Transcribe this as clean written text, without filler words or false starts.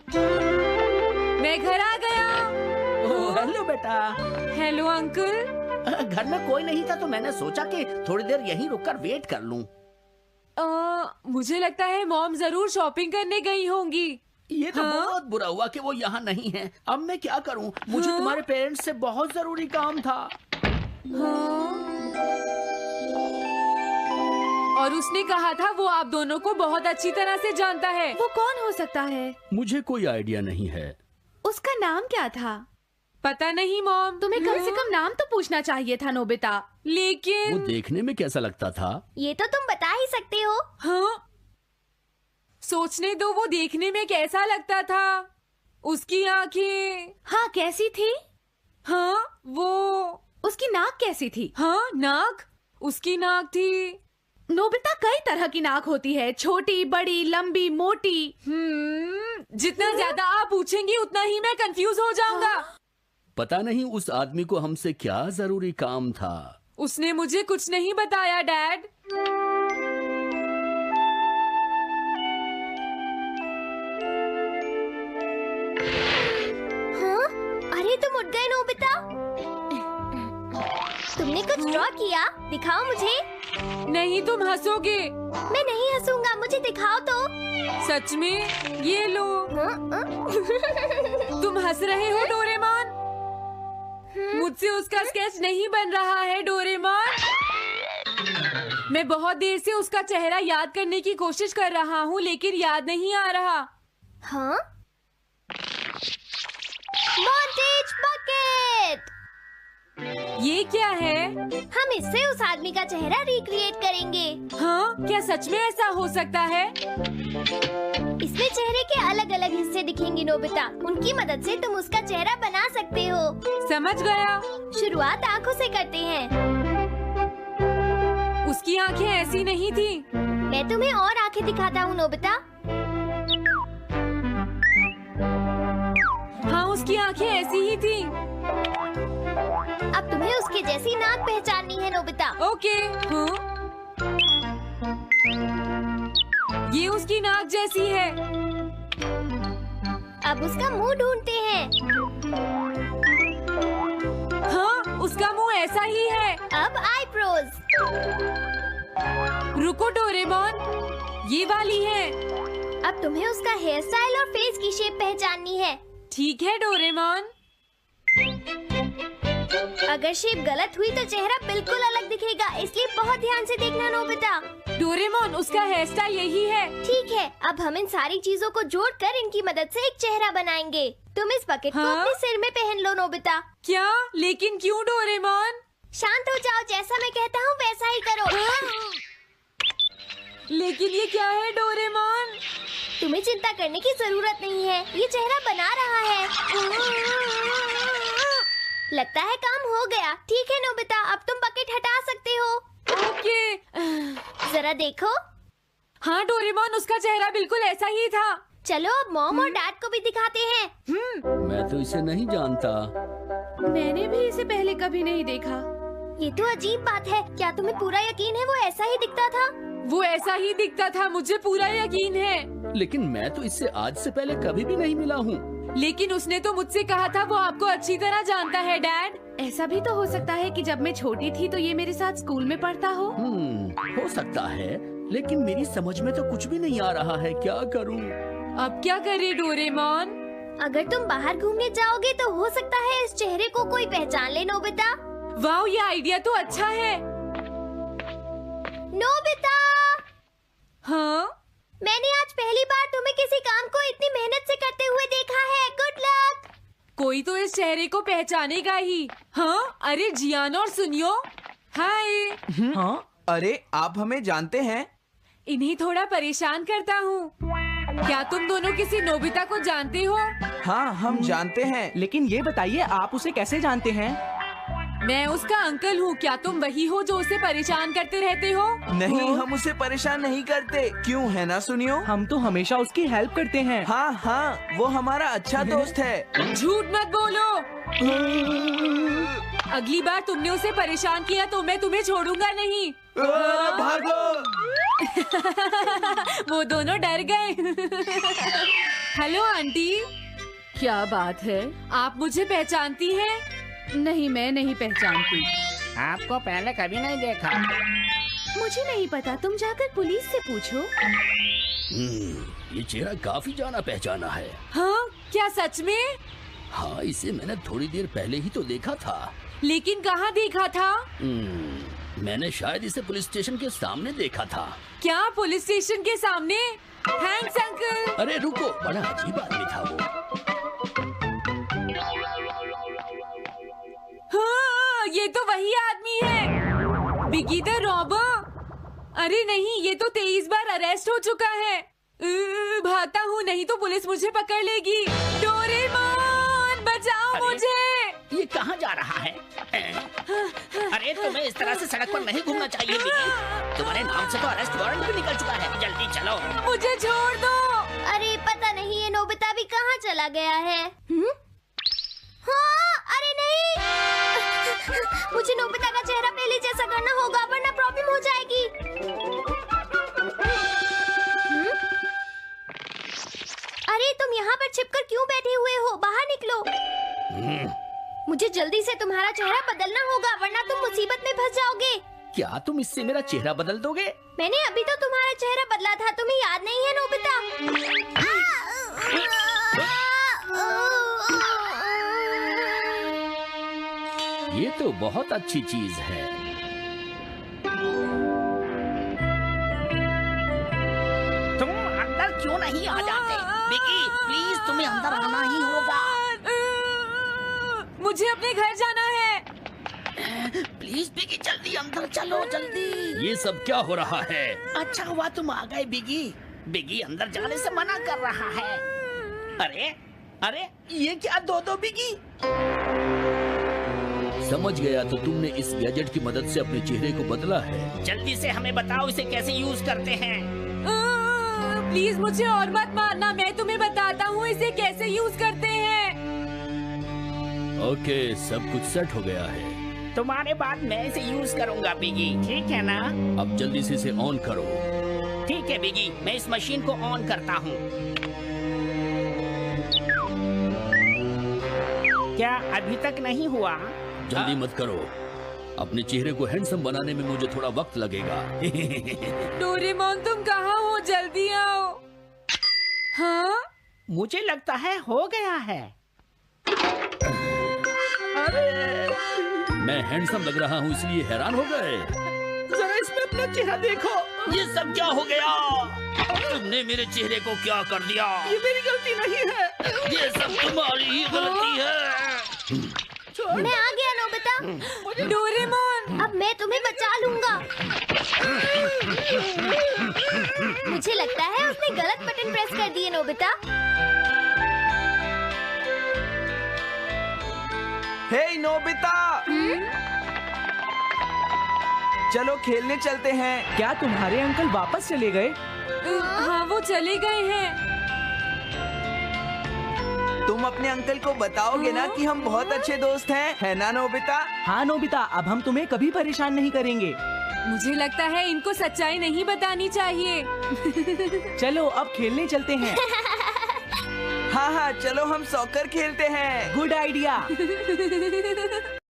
मैं घर आ गया। ओह, हेलो बेटा। Hello uncle. घर में कोई नहीं था तो मैंने सोचा कि थोड़ी देर यहीं रुककर वेट कर लूं। मुझे लगता है मॉम जरूर शॉपिंग करने गई होंगी। ये तो हाँ? बहुत बुरा हुआ कि वो यहाँ नहीं है। अब मैं क्या करूं? मुझे हाँ? तुम्हारे पेरेंट्स से बहुत जरूरी काम था। हाँ? और उसने कहा था वो आप दोनों को बहुत अच्छी तरह से जानता है। वो कौन हो सकता है? मुझे कोई आइडिया नहीं है। उसका नाम क्या था? पता नहीं मॉम। तुम्हें कम से कम नाम तो पूछना चाहिए था नोबिता। वो लेकिन देखने में कैसा लगता था? ये तो तुम बता ही सकते हो। हाँ, सोचने दो वो देखने में कैसा लगता था। उसकी आंखें। हाँ, कैसी थी? हाँ, वो। उसकी नाक कैसी थी? हाँ, नाक। उसकी नाक थी। नोबिता, कई तरह की नाक होती है, छोटी, बड़ी, लंबी, मोटी। जितना ज्यादा आप पूछेंगी उतना ही मैं कंफ्यूज हो जाऊंगा। पता नहीं उस आदमी को हमसे क्या जरूरी काम था। उसने मुझे कुछ नहीं बताया डैड। हाँ? अरे तुम उठ गए नोबिता। तुमने कुछ ड्रॉ किया? दिखाओ मुझे। नहीं, तुम हंसोगे। मैं नहीं हंसूंगा, मुझे दिखाओ तो। सच में? ये लो। तुम हंस रहे हो डोरेमोन? मुझसे उसका स्केच नहीं बन रहा है डोरेमोन। मैं बहुत देर से उसका चेहरा याद करने की कोशिश कर रहा हूँ लेकिन याद नहीं आ रहा। हाँ? Montage bucket. ये क्या है? हम इससे उस आदमी का चेहरा रिक्रिएट करेंगे। हाँ, क्या सच में ऐसा हो सकता है? इसमें चेहरे के अलग अलग हिस्से दिखेंगे नोबिता। उनकी मदद से तुम उसका चेहरा बना सकते हो। समझ गया। शुरुआत आँखों से करते हैं। उसकी आंखें ऐसी नहीं थी। मैं तुम्हें और आँखें दिखाता हूँ नोबिता। हाँ, उसकी आंखें ऐसी ही थी। अब तुम्हें उसके जैसी नाक पहचाननी है नोबिता। ओके। हाँ? ये उसकी नाक जैसी है। अब उसका मुंह ढूंढते हैं। हाँ, उसका मुंह ऐसा ही है। अब आईब्रोज। रुको डोरेमोन, ये वाली है। अब तुम्हें उसका हेयर स्टाइल और फेस की शेप पहचाननी है। ठीक है डोरेमोन। अगर शेप गलत हुई तो चेहरा बिल्कुल अलग दिखेगा, इसलिए बहुत ध्यान से देखना नोबिता। डोरेमोन, उसका हेयर स्टाइल यही है। ठीक है, अब हम इन सारी चीजों को जोड़कर इनकी मदद से एक चेहरा बनाएंगे। तुम इस बकेट को हाँ? अपने सिर में पहन लो नोबिता। क्या? लेकिन क्यों डोरेमोन? शांत हो जाओ, जैसा मैं कहता हूँ वैसा ही करो। लेकिन ये क्या है डोरेमोन? तुम्हें चिंता करने की जरूरत नहीं है, ये चेहरा बना रहा है। लगता है काम हो गया। ठीक है नोबिता, अब तुम बकेट हटा सकते हो। ओके। जरा देखो। हाँ डोरेमोन, उसका चेहरा बिल्कुल ऐसा ही था। चलो अब मॉम और डैड को भी दिखाते हैं। मैं तो इसे नहीं जानता। मैंने भी इसे पहले कभी नहीं देखा। ये तो अजीब बात है। क्या तुम्हें पूरा यकीन है वो ऐसा ही दिखता था? वो ऐसा ही दिखता था, मुझे पूरा यकीन है। लेकिन मैं तो इससे आज से पहले कभी भी नहीं मिला हूँ। लेकिन उसने तो मुझसे कहा था वो आपको अच्छी तरह जानता है डैड। ऐसा भी तो हो सकता है कि जब मैं छोटी थी तो ये मेरे साथ स्कूल में पढ़ता हो। हो सकता है, लेकिन मेरी समझ में तो कुछ भी नहीं आ रहा है। क्या करूँ? अब क्या करे डोरेमोन? अगर तुम बाहर घूमने जाओगे तो हो सकता है इस चेहरे को कोई पहचान ले नोबिता। वाह, ये आइडिया तो अच्छा है। नोबिता! हाँ? मैंने आज पहली बार तुम्हें किसी काम को इतनी मेहनत से करते हुए देखा है। Good luck! कोई तो इस चेहरे को पहचानेगा ही। हाँ? अरे जियान और सुनियो, हाय। हाँ? अरे आप हमें जानते हैं? इन्हें थोड़ा परेशान करता हूँ। क्या तुम दोनों किसी नोबिता को जानते हो? हाँ, हम जानते हैं, लेकिन ये बताइए आप उसे कैसे जानते हैं? मैं उसका अंकल हूँ। क्या तुम वही हो जो उसे परेशान करते रहते हो? नहीं, हम उसे परेशान नहीं करते। क्यों, है ना सुनियो? हम तो हमेशा उसकी हेल्प करते हैं। हाँ हाँ, वो हमारा अच्छा दोस्त है। झूठ मत बोलो। अगली बार तुमने उसे परेशान किया तो मैं तुम्हें छोड़ूंगा नहीं। भागो! वो दोनों डर गए। हेलो आंटी, क्या बात है? आप मुझे पहचानती हैं? नहीं, मैं नहीं पहचानती। आपको पहले कभी नहीं देखा। मुझे नहीं पता, तुम जाकर पुलिस से पूछो। ये चेहरा काफी जाना पहचाना है। हाँ, क्या सच में? हाँ, इसे मैंने थोड़ी देर पहले ही तो देखा था। लेकिन कहाँ देखा था? मैंने शायद इसे पुलिस स्टेशन के सामने देखा था। क्या पुलिस स्टेशन के सामने? Thanks uncle. अरे रुको, बड़ा अजीब आदमी था वो। हाँ, ये तो वही आदमी है, बिगी द रॉबर। अरे नहीं, ये तो 23 बार अरेस्ट हो चुका है। भागता हूँ, नहीं तो पुलिस मुझे पकड़ लेगी। डोरेमोन, बचाओ मुझे। ये कहाँ जा रहा है? अरे तुम्हें इस तरह से सड़क पर नहीं घूमना चाहिए बिगी। तुम्हारे नाम से तो अरेस्ट वारंट भी निकल चुका है। जल्दी चलो। मुझे छोड़ दो। अरे पता नहीं ये नोबिता भी कहाँ चला गया है। हाँ, अरे नहीं। मुझे नोबिता का चेहरा पहले जैसा करना होगा वरना प्रॉब्लम हो जाएगी। अरे तुम यहाँ पर छिपकर क्यों बैठे हुए हो? बाहर निकलो। मुझे जल्दी से तुम्हारा चेहरा बदलना होगा वरना तुम मुसीबत में फंस जाओगे। क्या तुम इससे मेरा चेहरा बदल दोगे? मैंने अभी तो तुम्हारा चेहरा बदला था, तुम्हें याद नहीं है नोबिता? ये तो बहुत अच्छी चीज है। तुम अंदर क्यों नहीं आ जाते? बिगी, प्लीज तुम्हें अंदर आना ही होगा। मुझे अपने घर जाना है। प्लीज बिगी, जल्दी अंदर चलो, जल्दी। ये सब क्या हो रहा है? अच्छा हुआ तुम आ गए बिगी। बिगी अंदर जाने से मना कर रहा है। अरे अरे, ये क्या दो बिगी? समझ गया, तो तुमने इस गैजेट की मदद से अपने चेहरे को बदला है। जल्दी से हमें बताओ इसे कैसे यूज करते हैं। प्लीज मुझे और मत मारना, मैं तुम्हें बताता हूँ इसे कैसे यूज करते हैं। ओके, सब कुछ सेट हो गया है। तुम्हारे बाद मैं इसे यूज करूंगा बिगी, ठीक है ना? अब जल्दी से इसे ऑन करो। ठीक है बिगी, मैं इस मशीन को ऑन करता हूँ। क्या अभी तक नहीं हुआ? जल्दी मत करो, अपने चेहरे को हैंडसम बनाने में मुझे थोड़ा वक्त लगेगा। डोरेमोन, तुम कहाँ हो? जल्दी आओ। हाँ, मुझे लगता है हो गया है। मैं हैंडसम लग रहा हूँ इसलिए हैरान हो गए। जरा इसमें अपना चेहरा देखो। ये सब क्या हो गया? तुमने मेरे चेहरे को क्या कर दिया? ये मेरी गलती नहीं है। ये सब तुम्हारी ही गलती है। मैं आ गया नोबिता। डोरेमोन, अब मैं तुम्हें बचा लूंगा। मुझे लगता है उसने गलत बटन प्रेस कर दिए नोबिता। हे नोबिता, चलो खेलने चलते हैं। क्या तुम्हारे अंकल वापस चले गए? हाँ, वो चले गए हैं। तुम अपने अंकल को बताओगे ना कि हम बहुत अच्छे दोस्त हैं, है ना नोबिता? हाँ नोबिता, अब हम तुम्हें कभी परेशान नहीं करेंगे। मुझे लगता है इनको सच्चाई नहीं बतानी चाहिए। चलो अब खेलने चलते हैं। हाँ हाँ, चलो हम सॉकर खेलते हैं। Good idea.